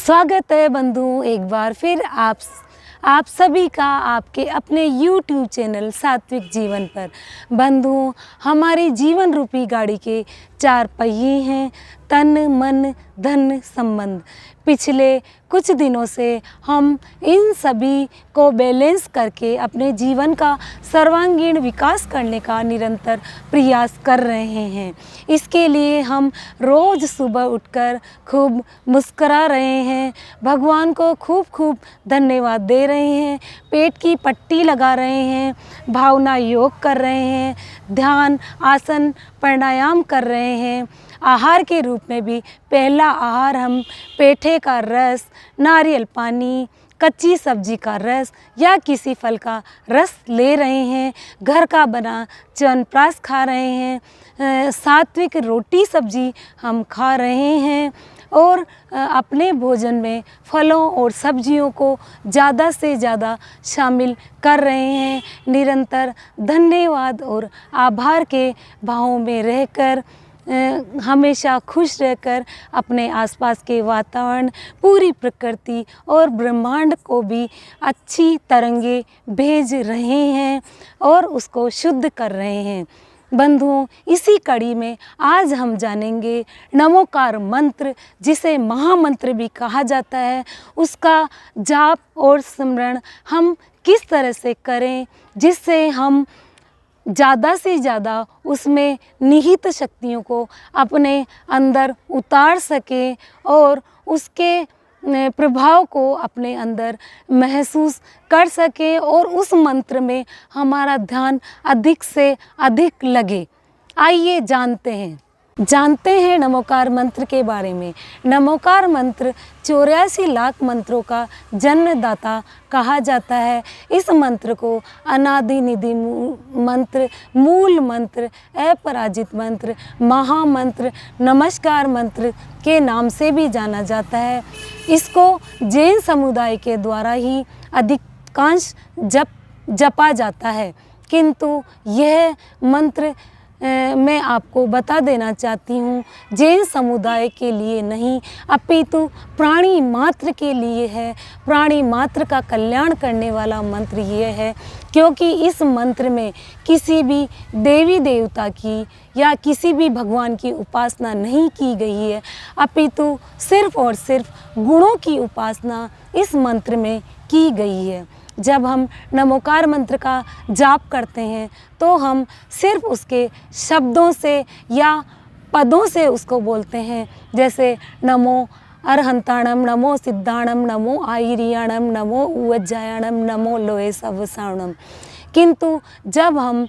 स्वागत है बंधुओं एक बार फिर आप सभी का आपके अपने YouTube चैनल सात्विक जीवन पर। बंधुओं, हमारी जीवन रूपी गाड़ी के 4 पहिए हैं, तन मन धन संबंध। पिछले कुछ दिनों से हम इन सभी को बैलेंस करके अपने जीवन का सर्वांगीण विकास करने का निरंतर प्रयास कर रहे हैं। इसके लिए हम रोज़ सुबह उठकर खूब मुस्करा रहे हैं, भगवान को खूब खूब धन्यवाद दे रहे हैं, पेट की पट्टी लगा रहे हैं, भावना योग कर रहे हैं, ध्यान आसन प्राणायाम कर रहे हैं। आहार के रूप में भी पहला आहार हम पेठे का रस, नारियल पानी, कच्ची सब्जी का रस या किसी फल का रस ले रहे हैं। घर का बना च्यवनप्राश खा रहे हैं, सात्विक रोटी सब्जी हम खा रहे हैं और अपने भोजन में फलों और सब्जियों को ज़्यादा से ज़्यादा शामिल कर रहे हैं। निरंतर धन्यवाद और आभार के भावों में रहकर हमेशा खुश रहकर अपने आसपास के वातावरण, पूरी प्रकृति और ब्रह्मांड को भी अच्छी तरंगे भेज रहे हैं और उसको शुद्ध कर रहे हैं। बंधुओं, इसी कड़ी में आज हम जानेंगे नमोकार मंत्र, जिसे महामंत्र भी कहा जाता है, उसका जाप और स्मरण हम किस तरह से करें जिससे हम ज़्यादा से ज़्यादा उसमें निहित शक्तियों को अपने अंदर उतार सकें और उसके प्रभाव को अपने अंदर महसूस कर सकें और उस मंत्र में हमारा ध्यान अधिक से अधिक लगे। आइए जानते हैं नमोकार मंत्र के बारे में। नमोकार मंत्र 84 लाख मंत्रों का जन्मदाता कहा जाता है। इस मंत्र को अनादि निधि मंत्र, मूल मंत्र, अपराजित मंत्र, महामंत्र, नमस्कार मंत्र के नाम से भी जाना जाता है। इसको जैन समुदाय के द्वारा ही अधिकांश जपा जाता है, किंतु यह मंत्र मैं आपको बता देना चाहती हूँ, जैन समुदाय के लिए नहीं अपितु प्राणी मात्र के लिए है। प्राणी मात्र का कल्याण करने वाला मंत्र ये है, क्योंकि इस मंत्र में किसी भी देवी देवता की या किसी भी भगवान की उपासना नहीं की गई है, अपितु सिर्फ और सिर्फ गुणों की उपासना इस मंत्र में की गई है। जब हम नमोकार मंत्र का जाप करते हैं तो हम सिर्फ उसके शब्दों से या पदों से उसको बोलते हैं, जैसे नमो अरहंताणम, नमो सिद्धाणम, नमो आयरियाणम, नमो उज्जयाणम, नमो लोहे सवसाणम। किंतु जब हम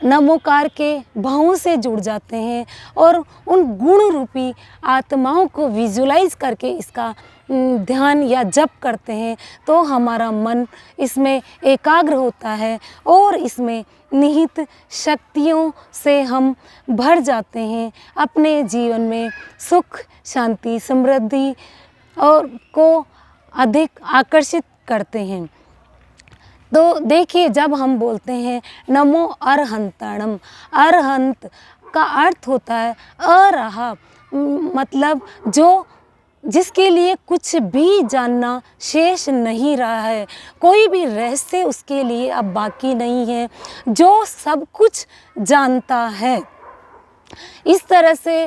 नमोकार के भावों से जुड़ जाते हैं और उन गुण रूपी आत्माओं को विजुलाइज करके इसका ध्यान या जप करते हैं तो हमारा मन इसमें एकाग्र होता है और इसमें निहित शक्तियों से हम भर जाते हैं। अपने जीवन में सुख, शांति, समृद्धि और को अधिक आकर्षित करते हैं। तो देखिए, जब हम बोलते हैं नमो अरहंताणम, अरहंत का अर्थ होता है अरहा, मतलब जिसके लिए कुछ भी जानना शेष नहीं रहा है, कोई भी रहस्य उसके लिए अब बाकी नहीं है, जो सब कुछ जानता है। इस तरह से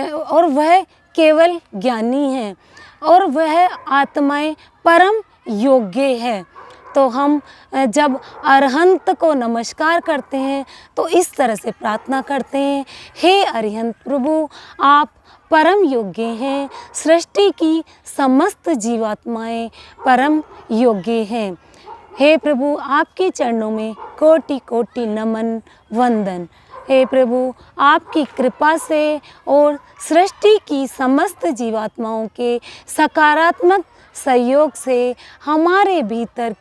और वह केवल ज्ञानी है और वह आत्माएं परम योग्य है। तो हम जब अरहंत को नमस्कार करते हैं तो इस तरह से प्रार्थना करते हैं, हे अरिहंत प्रभु, आप परम योग्य हैं, सृष्टि की समस्त जीवात्माएं परम योग्य हैं। हे प्रभु, आपके चरणों में कोटि कोटि नमन वंदन। हे प्रभु, आपकी कृपा से और सृष्टि की समस्त जीवात्माओं के सकारात्मक सहयोग से हमारे भीतर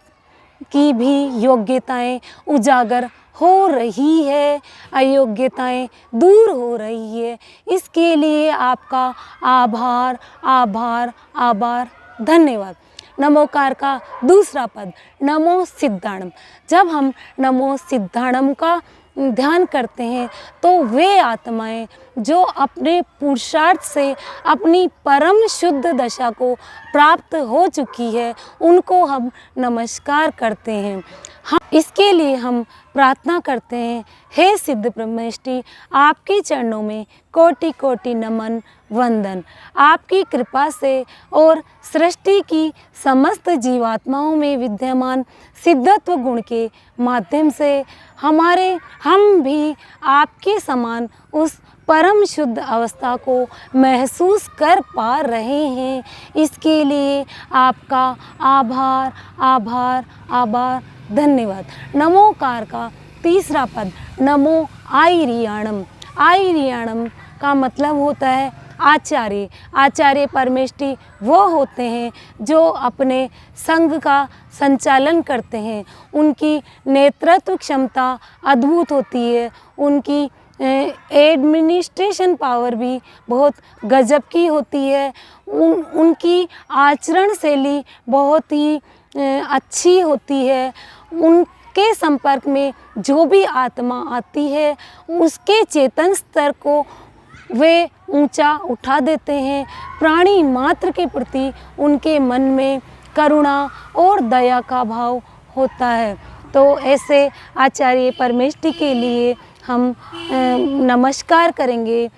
की भी योग्यताएं उजागर हो रही है, अयोग्यताएं दूर हो रही है। इसके लिए आपका आभार आभार आभार, धन्यवाद। नमोकार का दूसरा पद नमो सिद्धाणम। जब हम नमो सिद्धाणम का ध्यान करते हैं तो वे आत्माएं जो अपने पुरुषार्थ से अपनी परम शुद्ध दशा को प्राप्त हो चुकी है उनको हम नमस्कार करते हैं। हम इसके लिए हम प्रार्थना करते हैं, हे सिद्ध ब्रह्मेष्टि, आपके चरणों में कोटि कोटि नमन वंदन। आपकी कृपा से और सृष्टि की समस्त जीवात्माओं में विद्यमान सिद्धत्व गुण के माध्यम से हम भी आपके समान उस परम शुद्ध अवस्था को महसूस कर पा रहे हैं। इसके लिए आपका आभार आभार आभार धन्यवाद। नमोकार का तीसरा पद नमो आईरियाणम। आईरियाणम का मतलब होता है आचार्य। आचार्य परमेष्टि वो होते हैं जो अपने संघ का संचालन करते हैं। उनकी नेतृत्व क्षमता अद्भुत होती है। उनकी एडमिनिस्ट्रेशन पावर भी बहुत गजब की होती है। उनकी आचरण शैली बहुत ही अच्छी होती है। उनके संपर्क में जो भी आत्मा आती है उसके चेतन स्तर को वे ऊंचा उठा देते हैं। प्राणी मात्र के प्रति उनके मन में करुणा और दया का भाव होता है। तो ऐसे आचार्य परमेष्टि के लिए हम नमस्कार करेंगे।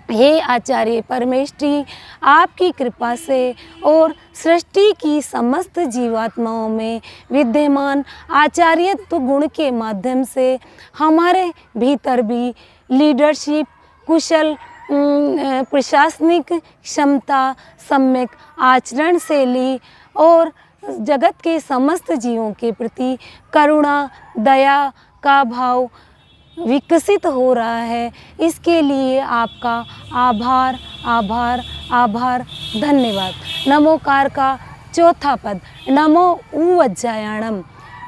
हे आचार्य परमेष्टि, आपकी कृपा से और सृष्टि की समस्त जीवात्माओं में विद्यमान आचार्यत्व गुण के माध्यम से हमारे भीतर भी लीडरशिप, कुशल प्रशासनिक क्षमता, सम्यक आचरण शैली और जगत के समस्त जीवों के प्रति करुणा दया का भाव विकसित हो रहा है। इसके लिए आपका आभार आभार आभार धन्यवाद। नमोकार का चौथा पद नमो उवज्जायाणम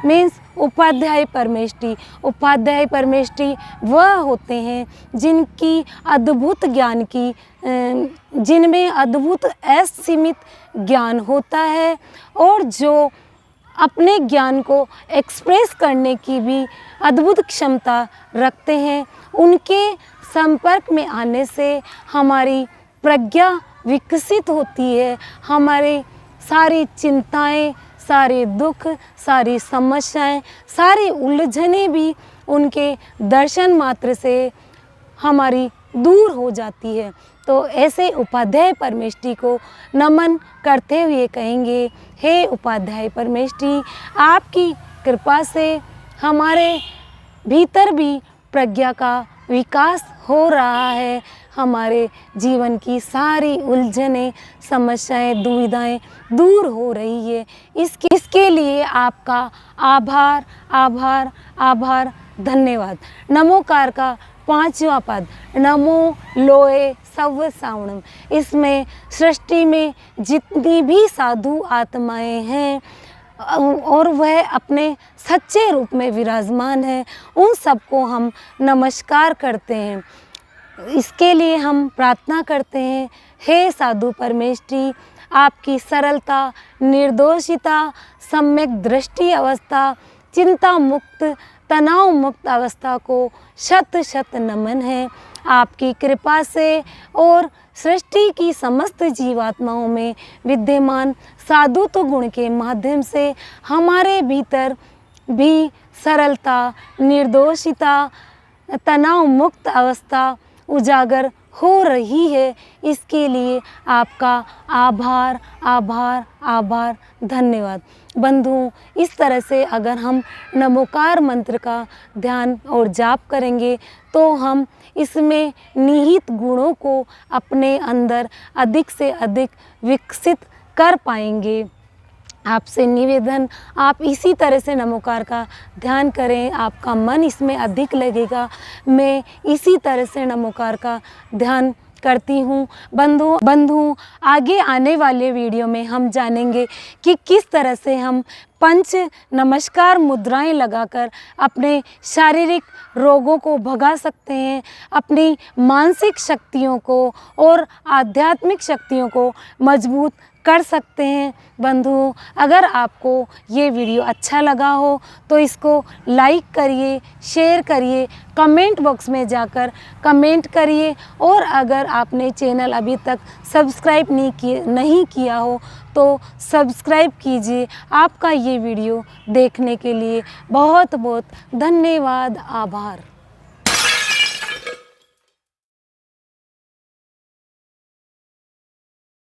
मीन्स उपाध्याय परमेष्टि। उपाध्याय परमेष्टि वह होते हैं जिनकी अद्भुत ज्ञान की जिनमें अद्भुत असीमित ज्ञान होता है और जो अपने ज्ञान को एक्सप्रेस करने की भी अद्भुत क्षमता रखते हैं। उनके संपर्क में आने से हमारी प्रज्ञा विकसित होती है। हमारी सारी चिंताएं, सारे दुख, सारी समस्याएं, सारी उलझनें भी उनके दर्शन मात्र से हमारी दूर हो जाती है। तो ऐसे उपाध्याय परमेष्टि को नमन करते हुए कहेंगे, हे उपाध्याय परमेष्टि, आपकी कृपा से हमारे भीतर भी प्रज्ञा का विकास हो रहा है। हमारे जीवन की सारी उलझनें, समस्याएं, दुविधाएं दूर हो रही है। इसके लिए आपका आभार आभार आभार धन्यवाद। नमोकार का पांचवा पद नमो लोए सव्व सावणम। इसमें सृष्टि में जितनी भी साधु आत्माएं हैं और वह अपने सच्चे रूप में विराजमान है, उन सबको हम नमस्कार करते हैं। इसके लिए हम प्रार्थना करते हैं, हे साधु परमेष्टि, आपकी सरलता, निर्दोषिता, सम्यक दृष्टि अवस्था, चिंता मुक्त, तनाव मुक्त अवस्था को शत शत नमन है। आपकी कृपा से और सृष्टि की समस्त जीवात्माओं में विद्यमान साधुत्व गुण के माध्यम से हमारे भीतर भी सरलता, निर्दोषिता, तनाव मुक्त अवस्था उजागर हो रही है। इसके लिए आपका आभार आभार आभार धन्यवाद। बंधुओं, इस तरह से अगर हम नमोकार मंत्र का ध्यान और जाप करेंगे तो हम इसमें निहित गुणों को अपने अंदर अधिक से अधिक विकसित कर पाएंगे। आपसे निवेदन, आप इसी तरह से नमोकार का ध्यान करें, आपका मन इसमें अधिक लगेगा। मैं इसी तरह से नमोकार का ध्यान करती हूँ। बंधुओं, आगे आने वाले वीडियो में हम जानेंगे कि किस तरह से हम पंच नमस्कार मुद्राएं लगाकर अपने शारीरिक रोगों को भगा सकते हैं, अपनी मानसिक शक्तियों को और आध्यात्मिक शक्तियों को मजबूत कर सकते हैं। बंधुओं, अगर आपको ये वीडियो अच्छा लगा हो तो इसको लाइक करिए, शेयर करिए, कमेंट बॉक्स में जाकर कमेंट करिए, और अगर आपने चैनल अभी तक सब्सक्राइब नहीं किया हो तो सब्सक्राइब कीजिए। आपका ये वीडियो देखने के लिए बहुत बहुत धन्यवाद, आभार।